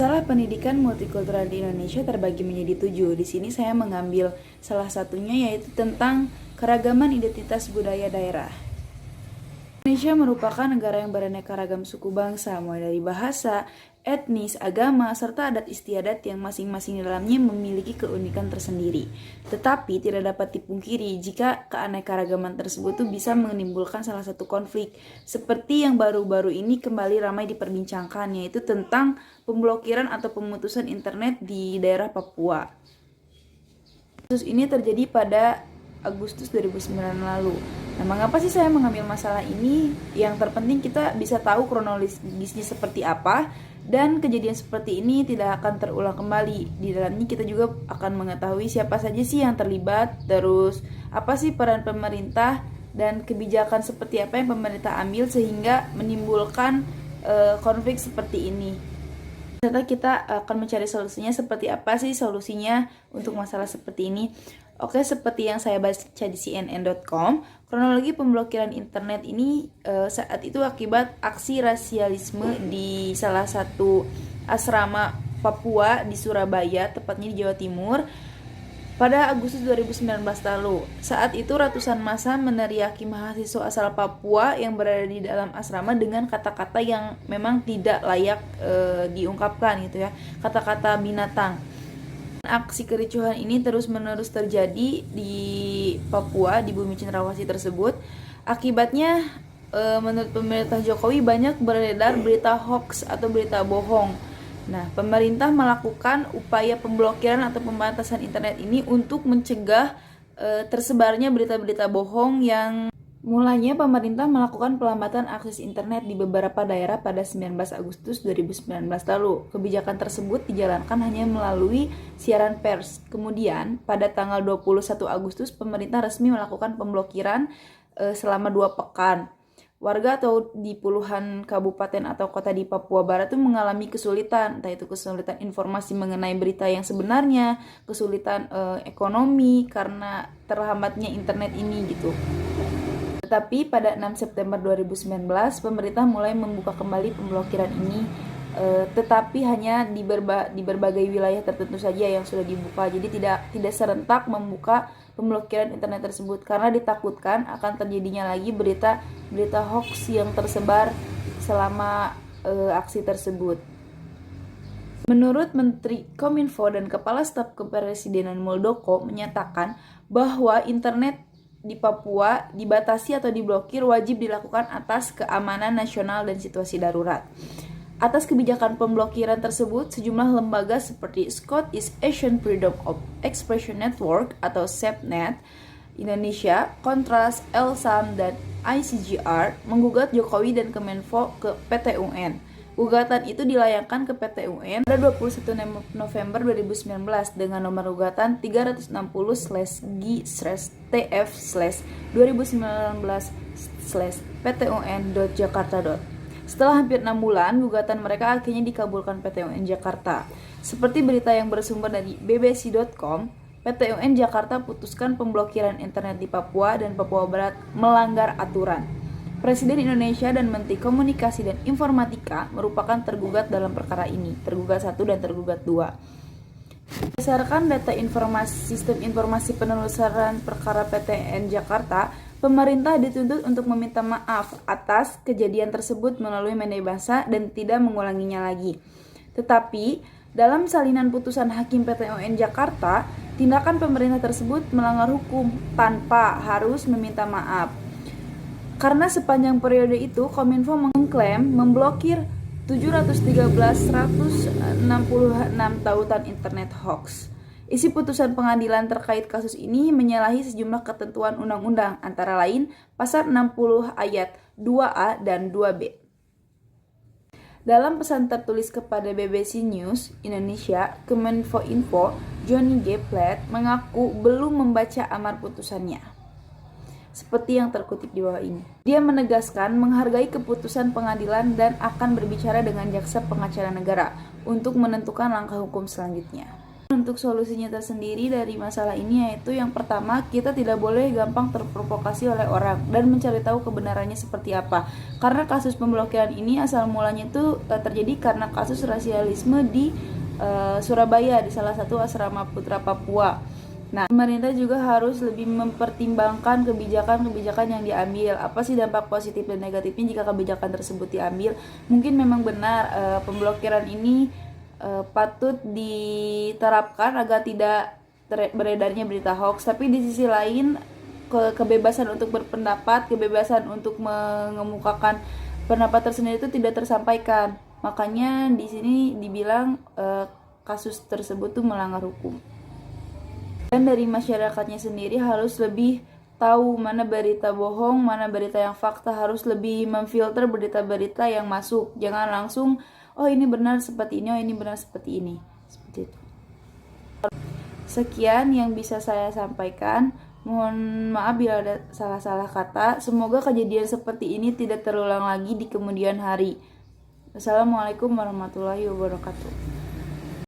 Masalah pendidikan multikultural di Indonesia terbagi menjadi 7. Di sini saya mengambil salah satunya, yaitu tentang keragaman identitas budaya daerah. Indonesia merupakan negara yang beraneka ragam suku bangsa, mulai dari bahasa, etnis, agama, serta adat istiadat yang masing-masing di dalamnya memiliki keunikan tersendiri. Tetapi tidak dapat dipungkiri jika keanekaragaman tersebut bisa menimbulkan salah satu konflik, seperti yang baru-baru ini kembali ramai diperbincangkan, yaitu tentang pemblokiran atau pemutusan internet di daerah Papua. Kasus ini terjadi pada Agustus 2009 lalu. Nah, mengapa sih saya mengambil masalah ini? Yang terpenting kita bisa tahu kronologisnya seperti apa, dan kejadian seperti ini tidak akan terulang kembali. Di dalamnya kita juga akan mengetahui siapa saja sih yang terlibat, terus apa sih peran pemerintah, dan kebijakan seperti apa yang pemerintah ambil sehingga menimbulkan konflik seperti ini. Serta kita akan mencari solusinya, seperti apa sih solusinya untuk masalah seperti ini. Oke, seperti yang saya baca di CNN.com, kronologi pemblokiran internet ini saat itu akibat aksi rasialisme di salah satu asrama Papua di Surabaya, tepatnya di Jawa Timur, pada Agustus 2019 lalu. Saat itu ratusan massa meneriaki mahasiswa asal Papua yang berada di dalam asrama dengan kata-kata yang memang tidak layak diungkapkan gitu ya, kata-kata binatang. Aksi kericuhan ini terus-menerus terjadi di Papua, di bumi cendrawasih tersebut. Akibatnya menurut pemerintah Jokowi banyak beredar berita hoax atau berita bohong. Nah, pemerintah melakukan upaya pemblokiran atau pembatasan internet ini untuk mencegah tersebarnya berita-berita bohong. Yang mulanya pemerintah melakukan pelambatan akses internet di beberapa daerah pada 19 Agustus 2019 lalu. Kebijakan tersebut dijalankan hanya melalui siaran pers. Kemudian, pada tanggal 21 Agustus, pemerintah resmi melakukan pemblokiran selama 2 pekan. Warga atau di puluhan kabupaten atau kota di Papua Barat itu mengalami kesulitan, entah itu kesulitan informasi mengenai berita yang sebenarnya, kesulitan ekonomi karena terhambatnya internet ini gitu. Tetapi pada 6 September 2019, pemerintah mulai membuka kembali pemblokiran ini, tetapi hanya di berbagai wilayah tertentu saja yang sudah dibuka. Jadi tidak serentak membuka pemblokiran internet tersebut karena ditakutkan akan terjadinya lagi berita hoax yang tersebar selama aksi tersebut. Menurut Menteri Kominfo dan Kepala Staf Kepresidenan Muldoko menyatakan bahwa internet di Papua dibatasi atau diblokir wajib dilakukan atas keamanan nasional dan situasi darurat. Atas kebijakan pemblokiran tersebut, sejumlah lembaga seperti Scottish Asian Freedom of Expression Network atau SEFNet Indonesia, Kontras, Elsam, dan ICGR menggugat Jokowi dan Kemenfo ke PT UN. Gugatan itu dilayangkan ke PT UN pada 21 November 2019 dengan nomor gugatan 360/G/TF/2019/PTUN.Jakarta. Setelah hampir 6 bulan, gugatan mereka akhirnya dikabulkan PT UN Jakarta. Seperti berita yang bersumber dari bbc.com, PT UN Jakarta putuskan pemblokiran internet di Papua dan Papua Barat melanggar aturan. Presiden Indonesia dan Menteri Komunikasi dan Informatika merupakan tergugat dalam perkara ini, tergugat 1 dan tergugat 2. Berdasarkan data sistem informasi penelusuran perkara PTN Jakarta, pemerintah dituntut untuk meminta maaf atas kejadian tersebut melalui media bahasa dan tidak mengulanginya lagi. Tetapi, dalam salinan putusan Hakim PT UN Jakarta, tindakan pemerintah tersebut melanggar hukum tanpa harus meminta maaf. Karena sepanjang periode itu, Kominfo mengklaim memblokir 713.166 tautan internet hoax. Isi putusan pengadilan terkait kasus ini menyalahi sejumlah ketentuan undang-undang, antara lain Pasal 60 ayat 2A dan 2B. Dalam pesan tertulis kepada BBC News Indonesia, Kemenfo Johnny G. Platt mengaku belum membaca amar putusannya. Seperti yang terkutip di bawah ini. Dia menegaskan menghargai keputusan pengadilan dan akan berbicara dengan jaksa pengacara negara untuk menentukan langkah hukum selanjutnya. Untuk solusinya tersendiri dari masalah ini yaitu yang pertama, kita tidak boleh gampang terprovokasi oleh orang dan mencari tahu kebenarannya seperti apa. Karena kasus pemblokiran ini asal mulanya itu terjadi karena kasus rasialisme di Surabaya, di salah satu asrama putra Papua. Nah, pemerintah juga harus lebih mempertimbangkan kebijakan-kebijakan yang diambil. Apa sih dampak positif dan negatifnya jika kebijakan tersebut diambil? Mungkin memang benar pemblokiran ini patut diterapkan agar tidak beredarnya berita hoax, tapi di sisi lain kebebasan untuk berpendapat, kebebasan untuk mengemukakan pendapat tersendiri itu tidak tersampaikan. Makanya di sini dibilang kasus tersebut tuh melanggar hukum. Dan dari masyarakatnya sendiri harus lebih tahu mana berita bohong, mana berita yang fakta, harus lebih memfilter berita-berita yang masuk. Jangan langsung, oh ini benar seperti ini, oh ini benar seperti ini. Seperti itu. Sekian yang bisa saya sampaikan. Mohon maaf bila ada salah-salah kata. Semoga kejadian seperti ini tidak terulang lagi di kemudian hari. Assalamualaikum warahmatullahi wabarakatuh.